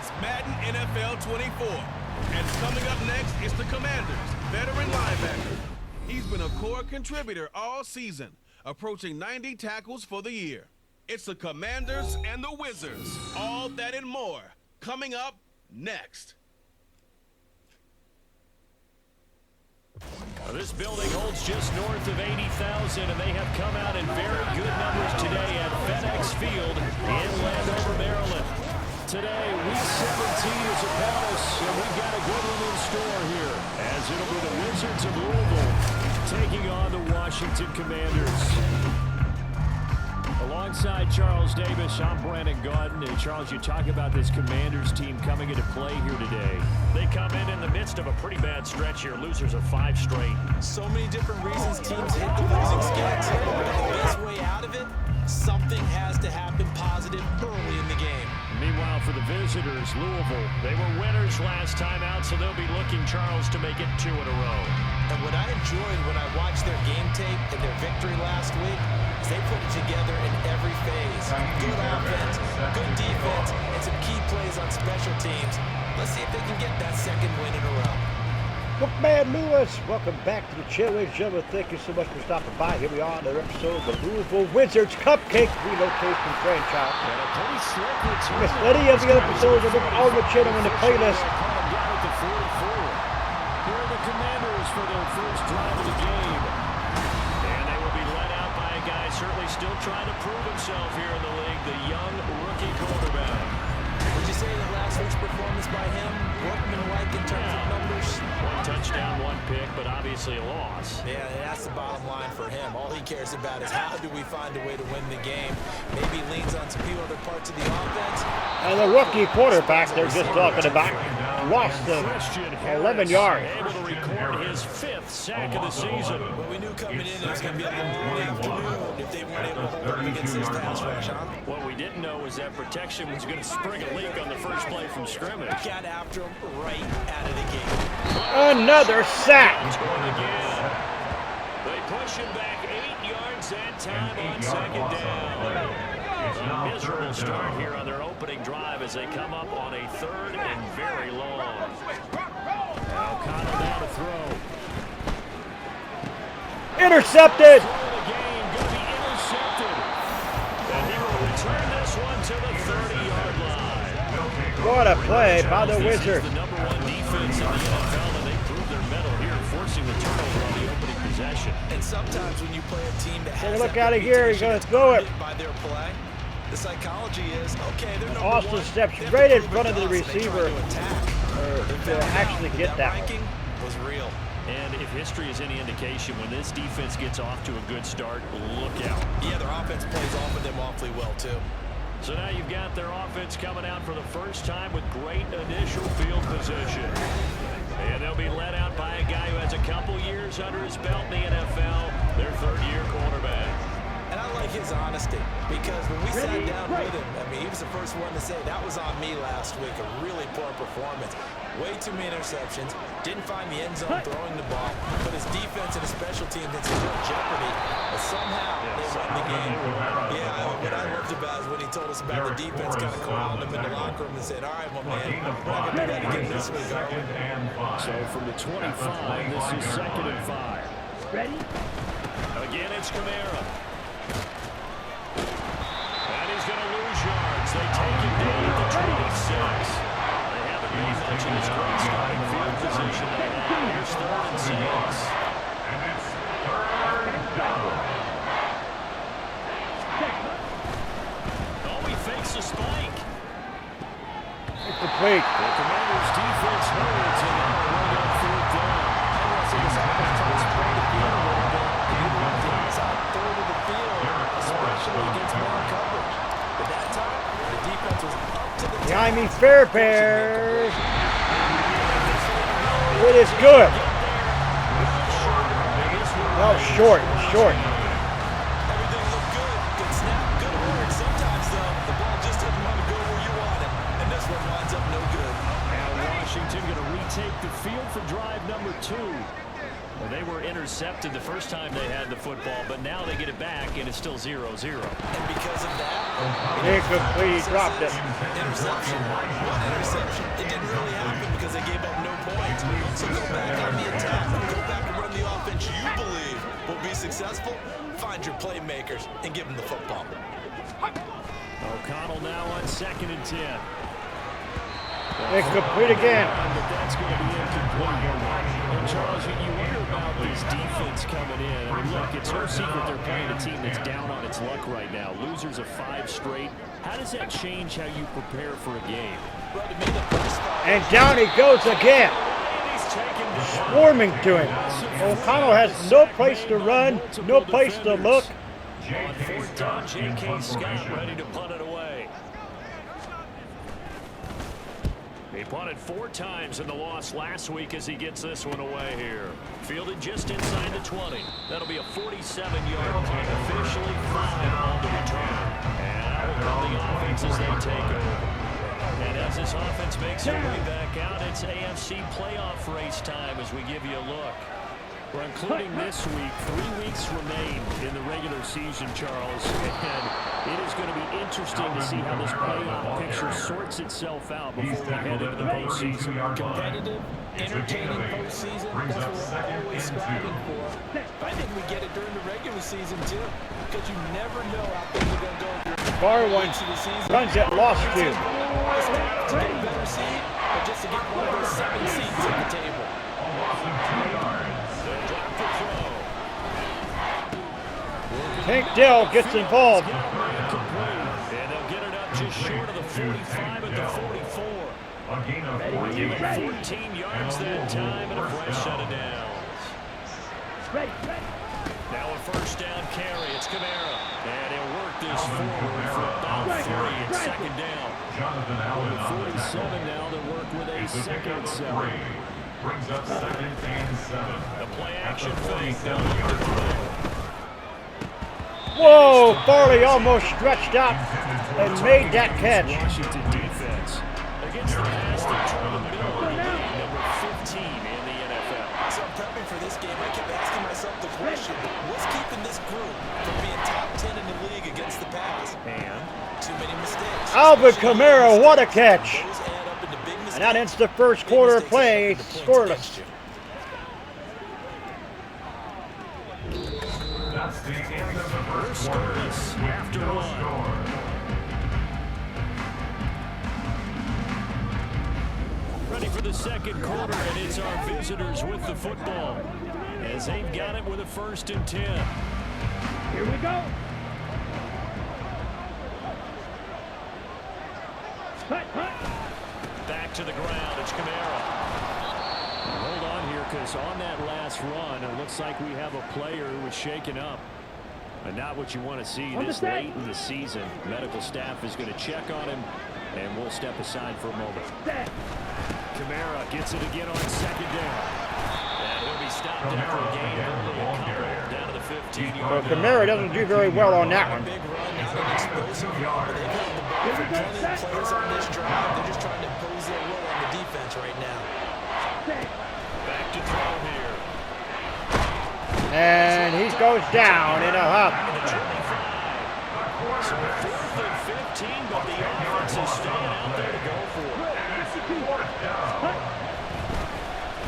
It's Madden NFL 24. And coming up next is the Commanders' veteran linebacker. He's been a core contributor all season, approaching 90 tackles for the year. It's the Commanders and the Wizards. All that and more coming up next. This building holds just north of 80,000, and they have come out in very good numbers today at FedEx Field in Landover, Maryland. Today, Week 17 is upon us, and we've got a good one in store here, as it'll be the Wizards of Louisville taking on the Washington Commanders. Alongside Charles Davis, I'm Brandon Gaudin. And Charles, you talk about this Commanders team coming into play here today. They come in the midst of a pretty bad stretch here. Losers of 5 straight. So many different reasons teams hit the losing skids. But the best way out of it, something has to happen positive early in the game. Meanwhile, for the visitors, Louisville, they were winners last time out, so they'll be looking, Charles, to make it 2 in a row. And what I enjoyed when I watched their game tape and their victory last week is they put it together in every phase. Good offense, good defense, and some key plays on special teams. Let's see if they can get that second win in a row. Bookman Lewis, welcome back to the show, ladies and gentlemen. Thank you so much for stopping by. Here we are on another episode of the Louisville Wizards Cupcake Relocation franchise. Missed any of the episodes, look all the channel in the playlist. Here are the Commanders for their first drive of the game. And they will be led out by a guy certainly still trying to prove himself here in the league, the young rookie quarterback. Would you say that last week's performance by him, workmanlike in terms of numbers? 1 touchdown, 1 pick, but obviously a loss. Yeah, that's the bottom line for him. All he cares about is how do we find a way to win the game. Maybe he leans on some few other parts of the offense. And the rookie quarterback they're just talking about lost 11 yards. Able to record his 5th sack of the season. But we knew coming in it was going to be a long afternoon if they weren't able to hold up against this pass rush, huh? What we didn't know was that protection was going to spring a leak on the first play from scrimmage. Got after him right out of the gate. Another sack. They push him back 8 yards that time on second down. A miserable start here on their opening drive as they come up on a 3rd and very long. O'Connell down to throw. Intercepted. And he will return this one to the 30-yard line. What a play by the Wizards. The number 1 defense in the NFL, and they proved their mettle here, forcing the turnover on the opening possession. And sometimes when you play a team that has look out of here, he's going to throw it. By their play, the psychology is, okay, they're number Austin 1. steps right in front of the receiver to actually get that ranking was real. And if history is any indication, when this defense gets off to a good start, look out. Yeah, their offense plays off of them awfully well, too. So now you've got their offense coming out for the first time with great initial field position. And they'll be led out by a guy who has a couple years under his belt in the NFL, their 3rd-year quarterback. And I like his honesty, because when we sat down with him, I mean, he was the first one to say, that was on me last week, a really poor performance. Way too many interceptions, didn't find the end zone throwing the ball, but his defense and his special teams in some real jeopardy, but somehow they won the game. Yeah, what I loved about is when he told us about the defense kind of corralling him in the locker room and said, all right, my man, we're not going to do that again this week, are we? So from the 25, this is 2nd and 5. Ready? Again, it's Kamara. And he's going to lose yards. They take him down at the 26. They haven't made much of this great starting field position they have. Here's 3rd and 6. And it's 3rd down. Oh, he fakes a spike. Complete. The Commanders' defense holds, and now they'll go 4th down. I want to see this offense try to spread the field a little bit. He's out 3rd of the field, especially against man coverage. But that time, the defense was up to the Behind me, Fair Bears. It is good. No, short. Everything looked good. Good snap, good work. Sometimes, though, the ball just didn't want to go where you want it. And this one winds up no good. Now Washington going to retake the field for drive number 2. Well, they were intercepted the first time they had the football, but now they get it back, and it's still 0-0. And because of that, Incomplete, he dropped it. Interception. One interception. It didn't really happen because they gave up no points. So go back on the attack. Go back and run the offense you believe will be successful. Find your playmakers and give them the football. O'Connell now on 2nd and 10. Incomplete again. But that's going to be incomplete. And Charles, you wonder about this defense coming in. I mean, look, it's no secret they're playing a team that's down on its luck right now. Losers of 5 straight. How does that change how you prepare for a game? And down he goes again. Swarming to him. O'Connell has no place to run, no place to look. On 4th down, J.K. Scott ready to punt it away. He punted 4 times in the loss last week as he gets this one away here. Fielded just inside the 20. That'll be a 47-yard punt, officially 5 on the return. And that will come the offense as they take over. And as this offense makes their way back out, it's AFC playoff race time as we give you a look. We're including this week. 3 weeks remain in the regular season, Charles. And it is going to be interesting to see how this playoff picture sorts itself out before we head into the postseason. Competitive, entertaining postseason. That's what we're always striving for. I think we get it during the regular season, too. Because you never know how things are going to go. Barwin runs it, lost 2. To get a better seed, or just to get one of those 7 seeds at the table. Tank Dell gets involved. And they'll get it up just short of the 45 at the 44. Give it 14 yards that time and a fresh set of downs. Now a 1st down carry. It's Kamara. And he'll work this forward for about 3 and 2nd down. With 47 now, they'll work with a 2nd and 7. Brings up 2nd and 7. The play action fake. Whoa, Farley almost stretched out and made that catch. Washington defense against the pass that Jordan Miller lead number 15 in the NFL. So I'm prepping for this game. I kept asking myself the question, what's keeping this group from being top 10 in the league against the pass? And too many mistakes. Alvin Kamara, what a catch. Those add up into big mistakes. And that ends the first quarter of play, scoreless. That's the end of the first quarter with no score. ready for the 2nd quarter, and it's our visitors with the football as they've got it with a 1st and 10. Here we go. Back to the ground. It's Kamara. Hold on here, because on that last run, it looks like we have a player who was shaken up. And not what you want to see this late in the season. Medical staff is going to check on him, and we'll step aside for a moment. Kamara gets it again on 2nd down. And he'll be stopped after a gain of only a couple down to the 15-yard Well, line. Kamara doesn't do very well on that one. Big run, not an explosive yard. They've had the ball for plenty of players on this drive. They're just trying to impose their will on the defense right now. Back to throw here. And he goes down in a huff. So 4th and 15, but the offense is staying out there to go for it.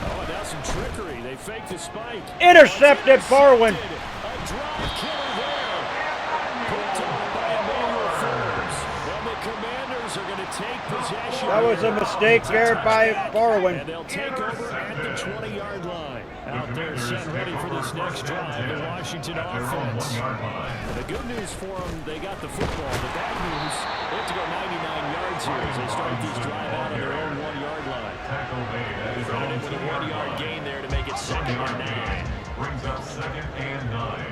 Oh, now some trickery. They faked the spike. Intercepted Barwin. A drive killer there. Picked up by Emmanuel Forbes. And the Commanders are going to take possession. That was a mistake there by Barwin. And they'll take over at the 20-yard line. Out there set ready for this next drive, the Washington offense. And the good news for them, they got the football. The bad news, they have to go 99 yards here as they start this drive out on their own 1-yard line. Running with a 1-yard gain there to make it 2nd and 9. Brings up 2nd and 9.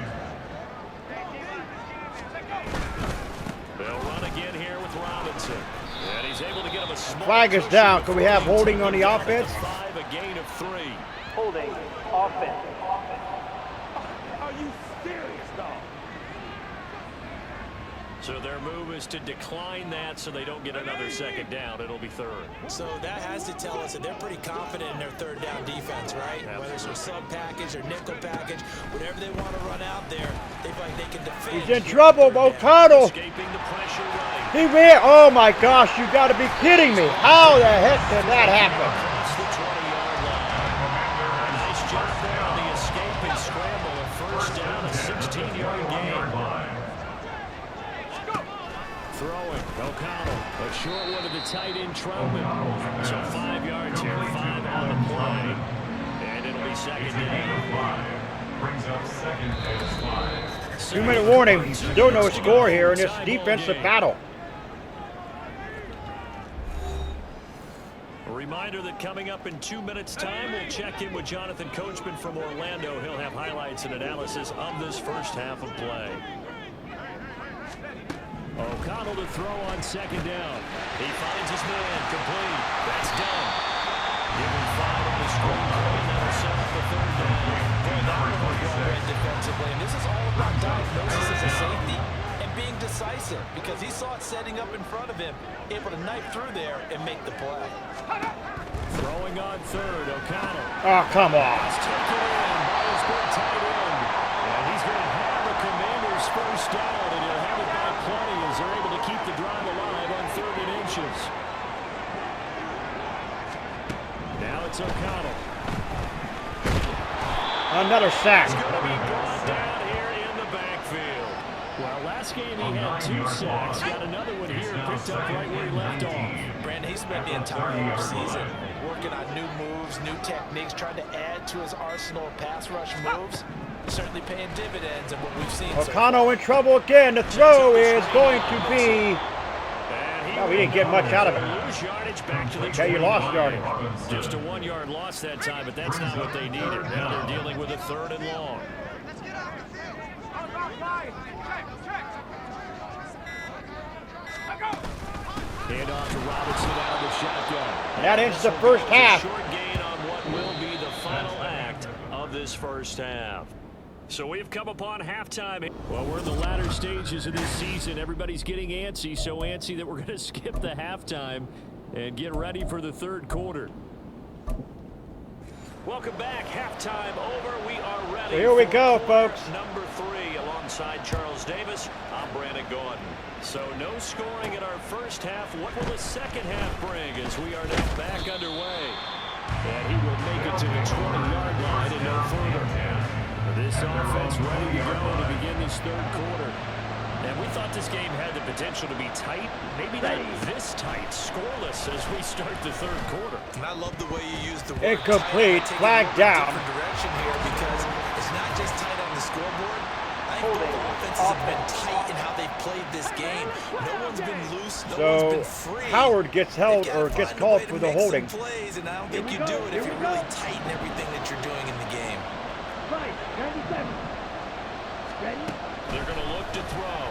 They'll run again here with Robinson. And he's able to get him a small Flag is down. Can we have holding on the offense? 5, a gain of 3. Holding offense. Are you serious, dog? So their move is to decline that so they don't get another second down. It'll be third. So that has to tell us that they're pretty confident in their third down defense, right? Absolutely. Whether it's a sub package or nickel package, whatever they want to run out there, they feel like they can defend. He's in trouble, O'Connell. Escaping the pressure right. He ran. Oh my gosh, you got to be kidding me. How the heck did that happen? Across the 20-yard line. Nice job there on the escape and scramble. A first down, a 16-yard gain. Throwing, O'Connell, a short one to the tight end, Troutman. So 5 yards here, 5 on the play. And it'll be second down. Brings up second and 5. 2-minute warning. Still no score here in this defensive battle. A reminder that coming up in 2 minutes' time, we'll check in with Jonathan Coachman from Orlando. He'll have highlights and analysis of this first half of play. O'Connell to throw on second down. He finds his man, complete. That's done. Given 5 on the screen play, that'll set up the third down. Boy, that one was well read defensively. And this is all about diagnosis as a safety and being decisive, because he saw it setting up in front of him, able to knife through there and make the play. Throwing on third, O'Connell. Oh, come on. It's taken in by his big tight end. And he's going to have the Commanders first down, and he'll have it by plenty as they're able to keep the drive alive on 3rd and inches. Now it's O'Connell. Another sack. He's going to be brought down here in the backfield. Well, last game he had 2 sacks. Got another one here, picked up right where he left off. Brandon, he spent the entire offseason working on new moves, new techniques, trying to add to his arsenal of pass rush moves. Certainly paying dividends, and what we've seen. O'Connell in trouble again. The throw is going to be... Oh, we didn't get much out of it. Okay, you lost yardage. Just a 1-yard loss that time, but that's not what they needed. Now they're dealing with a 3rd and long. Hand off to Robinson out of the shotgun. And that ends the first half. Short gain on what will be the final act of this first half. So we've come upon halftime. Well, we're in the latter stages of this season. Everybody's getting antsy, so antsy that we're going to skip the halftime and get ready for the third quarter. Welcome back. Halftime over. We are ready. Here we go, folks. Number 3 alongside Charles Davis. I'm Brandon Gaudin. So no scoring in our first half. What will the second half bring as we are now back underway? And he will make it to the 20-yard line and no further. This offense ready to go to begin this third quarter. And we thought this game had the potential to be tight. Maybe not this tight, scoreless as we start the third quarter. And I love the way you use the word Incomplete, tight. flag down. Different direction here, because it's not just tight on the scoreboard. I think both offenses have been tight in how they've played this game. No one's been loose. No one's been free. Howard gets held or gets called for the holding. Plays, and I don't think you do it if you really tighten everything that you're doing in the game. Right, 97. Ready? They're going to look to throw.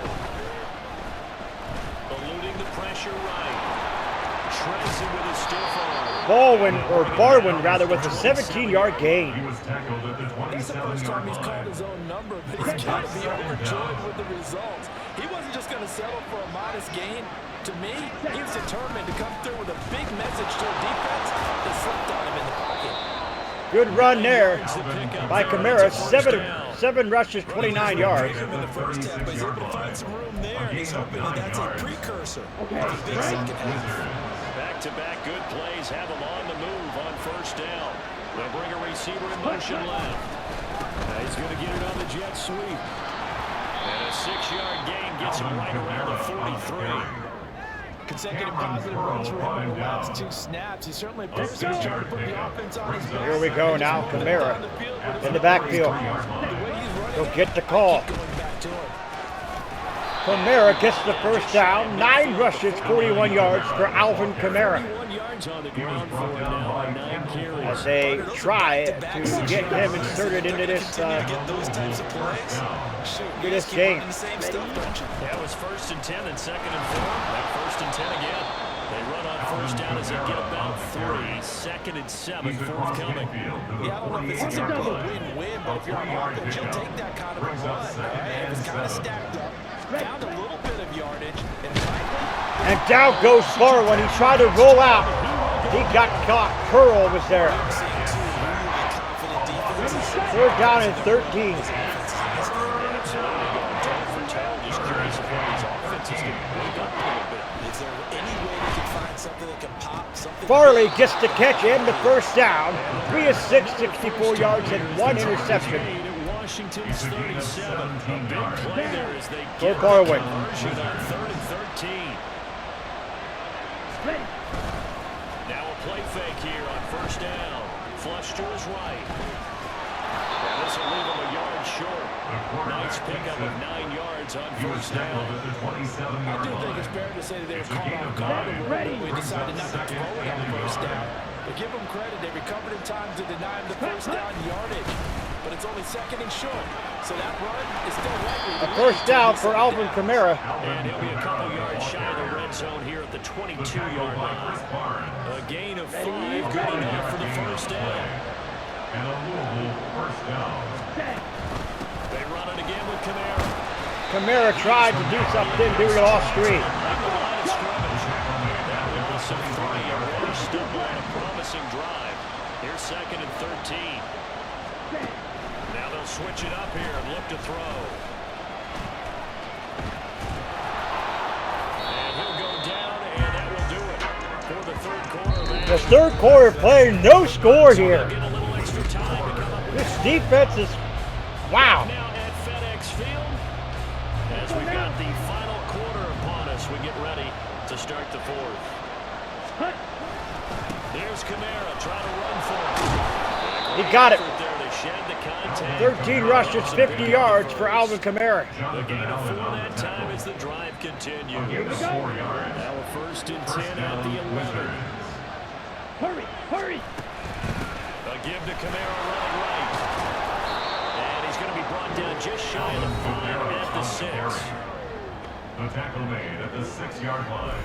Eluding the pressure right. Tracing with a stiff arm. Barwin rather, with a 17-yard gain. He was tackled at the That's the first time 27-yard he's called line. his own number, but he's got to be overjoyed with the results. He wasn't just going to settle for a modest gain. To me, he was determined to come through with a big message to a defense that slipped on him in the pocket. Good run there by Kamara. Seven rushes, 29 yards. Him in the first half, but he's able to find some room there, and he's hoping that that's a precursor of a big second half. Back-to-back good plays have him on the move on first down. They'll bring a receiver in motion left. He's going to get it on the jet sweep. And a 6-yard gain gets him right around the 43. Consecutive positive runs for him in the last 2 snaps. He certainly appears to be trying to put the offense on his back. Here we go now, Kamara in the backfield. He'll get the call. Kamara gets the first down. 9 rushes, 41 yards for Alvin Kamara. 41 yards on the ground for him now on 9 carries. As they try to get him inserted into this game. That was 1st and 10 and 2nd and 4. That 1st and 10 again. They run on first down as they get about 3. 2nd and 7 forthcoming. Yeah, I don't know if this is a win-win, but if you're on offense, you'll take that kind of a run. Right? It's kind of stacked up. Found a little bit of yardage. And down goes Barr when he tried to roll out. He got caught. Curl was there. Third down and 13. Farley gets the catch and the first down. 3 of 6, 64 yards and 1 interception. Washington's 37. A big play there as they Go get far the away. conversion on 3rd and 13. Now a play fake here on first down. Flush to his right. And this will leave him a yard short. Nice pickup of 9 yards on first down. I do think it's fair to say that they were caught off guard a little bit when we decided not to throw it on first down. But give them credit, they recovered in time to deny him the first down yardage. But it's only 2nd and short, so that run is still likely. A first down for Alvin Kamara. And he'll be a couple yards shy of the red zone here at the 22-yard line. A gain of 5, good enough for the first down. And a Louisville first down. They run it again with Kamara. Kamara tried to do something, do it off street. That loss of 3, a rare stumble on a promising drive. Here's 2nd and 13. Now they'll switch it up here and look to throw. And he'll go down, and that will do it for the third quarter. The third quarter play, no score here. Get a little extra time to come up with This defense is, wow. now at FedEx Field. As we've got the final quarter upon us, we get ready to start the fourth. There's Kamara trying to run for it. He got it. There they shed the contact. 13 rushes, 50 yards for Alvin Kamara. The gain of 4 that time as the drive continues. Now a 1st and 10 at the 11. Hurry, hurry. A give to Kamara running right. And he's going to be brought down just shy of the 5 at the 6. The tackle made at the 6-yard line.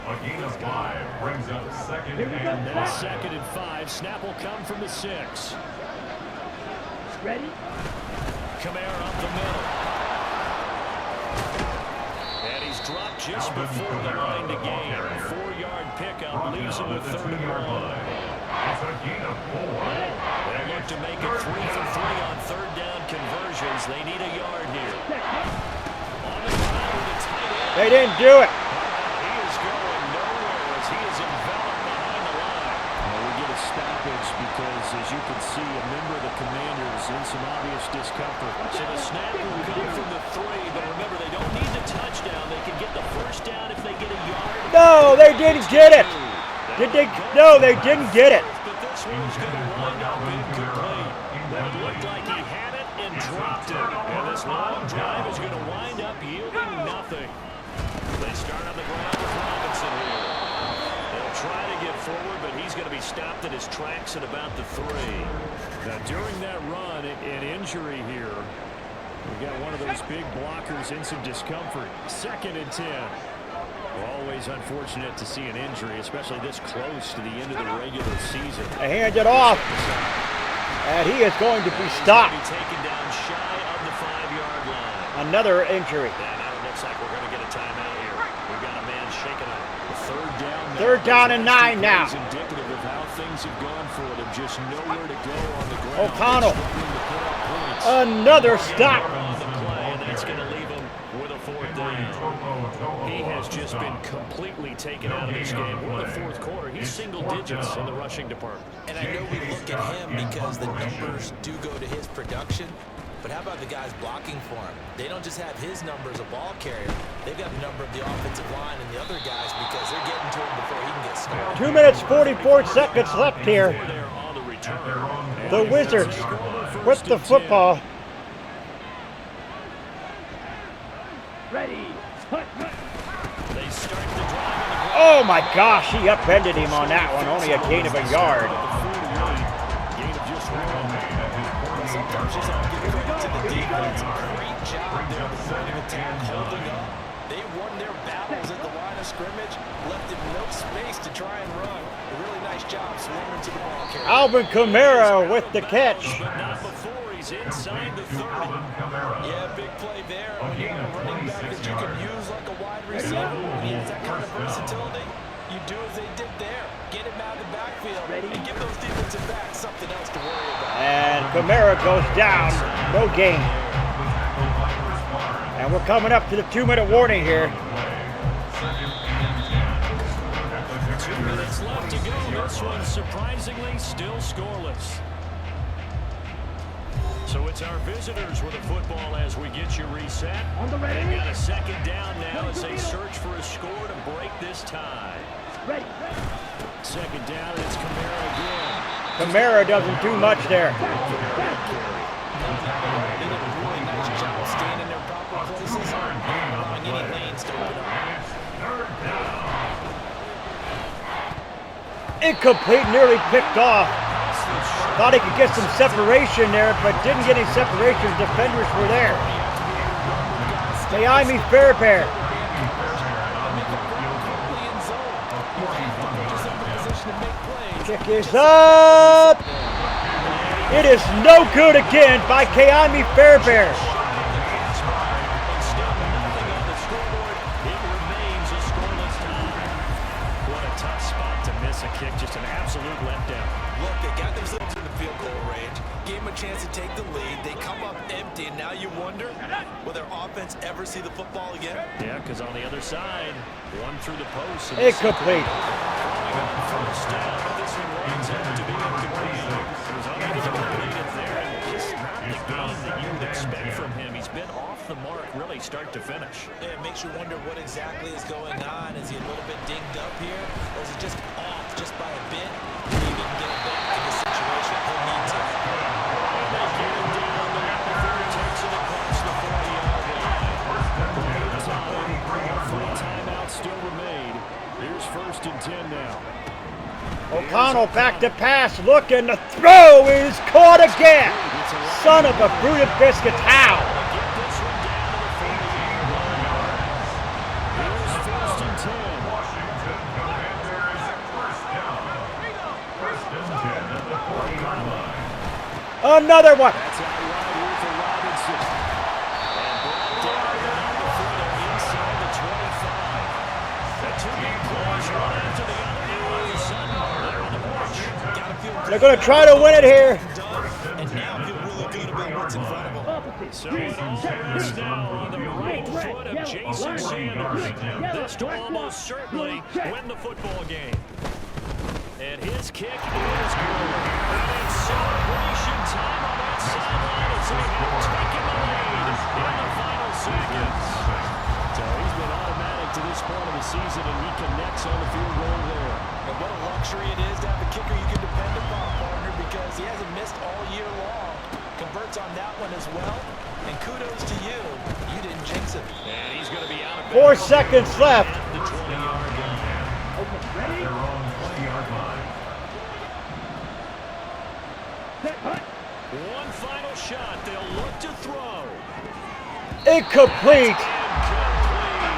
A gain of 5 brings up 2nd and Then 5. 2nd and 5. Snap will come from the 6. Ready? Kamara up the middle. And he's dropped just before the line to gain. 4-yard pickup leaves him with 3rd and 1. It's a gain of 4. They look to make it 3 for 3 on 3rd down conversions. They need a yard here. On the ground with a tight end. They didn't do it. He is going nowhere as he is enveloped behind the line. We get a stoppage because, as you can see, a member of the Commanders in some obvious discomfort. So the snap will come from the 3, but remember, they don't need the touchdown. They can get the first down if they get a yard. No, they didn't get it. Did they? No, they didn't get it. But this one's going to wind up incomplete. It looked like he had it and dropped it. And this long drive is going to wind up yielding nothing. They start on the ground with Robinson here. They'll try to get forward, but he's going to be stopped at his tracks at about the 3. Now, during that run, an injury here. We've got one of those big blockers in some discomfort. 2nd and 10. Always unfortunate to see an injury, especially this close to the end of the regular season. They hand it off. And he is going to be stopped. He's going to be taken down shy of the 5-yard line. Another injury. Yeah, now it looks like we're going to get a timeout here. We've got a man shaking up. Third down and 9 now. It's indicative of how things have gone for them. Just nowhere to go on the ground. O'Connell. Struggling to put up points. Another stop. On the play, and that's going to leave him with a 4th down. He has just been completely taken out of this game. We're in the 4th quarter. He's single digits in the rushing department. And I know we look at him because the numbers do go to his production. But how about the guys blocking for him? They don't just have his number as a ball carrier. They've got the number of the offensive line and the other guys because they're getting to him before he can get started. 2 minutes, 44 seconds left here. They're on the return. The Wizards with the football. Ready. Hut, hut. They start the drive on the ground. Oh my gosh, he upended him on that one. Only a gain of a yard. Gain of just 1. Sometimes just have to give credit to the defense. Great job there at the point of attack, holding up. They won their battles at the line of scrimmage, left him no space to try and run. A really nice job swarming to the ball carrier. Alvin Kamara with the catch. But not before he he's inside the 30. Yeah, big play there. When you have a running back that you can use like a wide receiver, when he has that kind of versatility, you do as they did there. Get him out of the backfield and give those defensive backs something else to worry about. And Kamara goes down. No gain. And we're coming up to the 2-minute warning here. 2 minutes left to go. This one surprisingly still scoreless. So it's our visitors with the football as we get you reset. On the ready. They've got a second down now as they search for a score to break this tie. Ready. Second down, it's Kamara again. Kamara doesn't do much there. They did a really nice job staying in their proper places and not allowing any lanes to open up. Incomplete, nearly picked off. Thought he could get some separation there, but didn't get any separation. Defenders were there. Miami Fairbairn. Kick is up. It is no good again by Miami Fairbairn. Kick, just an absolute letdown. Look, they got themselves in the field goal range, gave them a chance to take the lead. They come up empty, and now you wonder, will their offense ever see the football again? Yeah, because on the other side, one through the post. Incomplete. First down, but this one winds up to be incomplete. It was unable there, and just not the game that you would expect from him. He's been off the mark, really, start to finish. Yeah, it makes you wonder what exactly is going on. Is he a little bit dinged up here, or is it just off just by a bit? He didn't get it back in the situation. He'll need to. They get him down there before he takes it across the 40-yard line. Full timeout still remain. Here's 1st and 10 now. O'Connell back to pass. Look, and the throw is caught again. Son of a fruited biscuit. How? Another one. That's out wide for Robinson. And brought down inside the 25. The two big players one after the other. And all of a sudden, they're on the march. They're going to try to win it here. And now feel really good about what's in front of them. So it all rests now on the right foot of Jason Sanders. This will almost certainly win the football game. And his kick is good. And it's celebration time on that sideline as they have taken the lead in the final seconds. So he's been automatic to this point of the season, and he connects on the field goal there. And what a luxury it is to have a kicker you can depend upon, partner, because he hasn't missed all year long. Converts on that one as well. And kudos to you. You didn't jinx it. And he's going to be out of 4 seconds left. the 20-yard line. Their own 20-yard line. One final shot. They'll look to throw. Incomplete. Incomplete.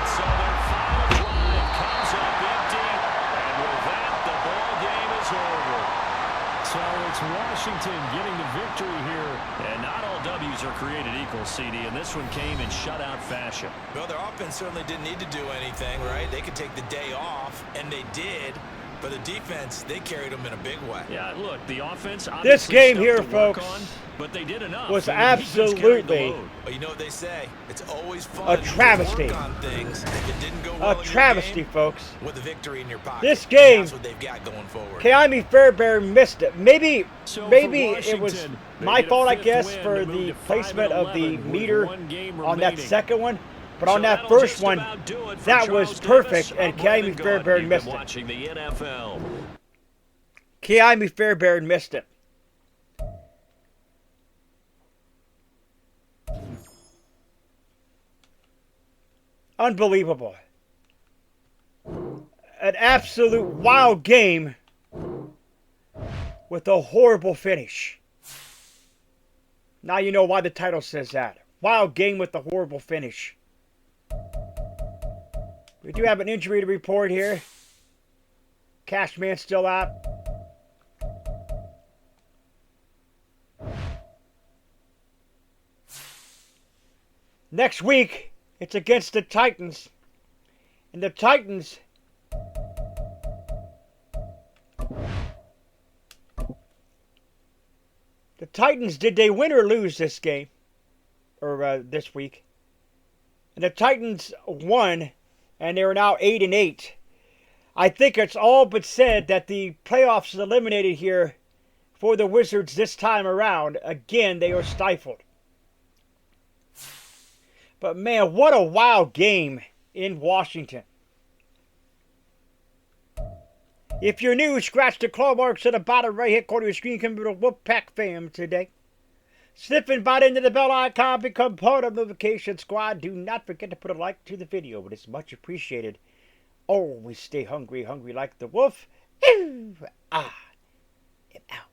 So their final drive comes up empty. And with that, the ball game is over. So it's Washington getting the victory here. And not all W's are created equal, CD. And this one came in shutout fashion. Well, their offense certainly didn't need to do anything, right? They could take the day off, and they did. But the defense, they carried them in a big way. Yeah, look, the offense This obviously game stuff here, to work folks, on, but they did enough. was And the defense carried the absolutely load. But you know what they say? It's always fun a travesty. to work on things. If it didn't go well A in your travesty, game, folks. with a victory in your pocket. This game, That's what they've got going forward. Miami Fairbairn missed it. Maybe So it was Washington, they my get a fault, I fifth guess, win for to move the to 5-11 placement of the with meter one game on that remaining. second one. But So on that that'll first just one, about do it for that Charles was Davis. perfect, and I'm Brandon Miami Gaudin. Fairbairn You've missed been it. watching the NFL. Miami Fairbairn missed it. Unbelievable. An absolute wild game with a horrible finish. Now you know why the title says that. Wild game with a horrible finish. We do have an injury to report here. Cashman's still out. Next week, it's against the Titans. And the Titans... The Titans, did they win or lose this game? Or this week? And the Titans won, and they're now 8-8. I think it's all but said that the playoffs is eliminated here for the Wizards this time around. Again, they are stifled. But man, what a wild game in Washington. If you're new, scratch the claw marks at the bottom right-hand corner of your screen. Come to the Wolfpack fam today. Sniff and bite into the bell icon. Become part of the Notification Squad. Do not forget to put a like to the video. But it's much appreciated. Always stay hungry, hungry like the wolf. I am out.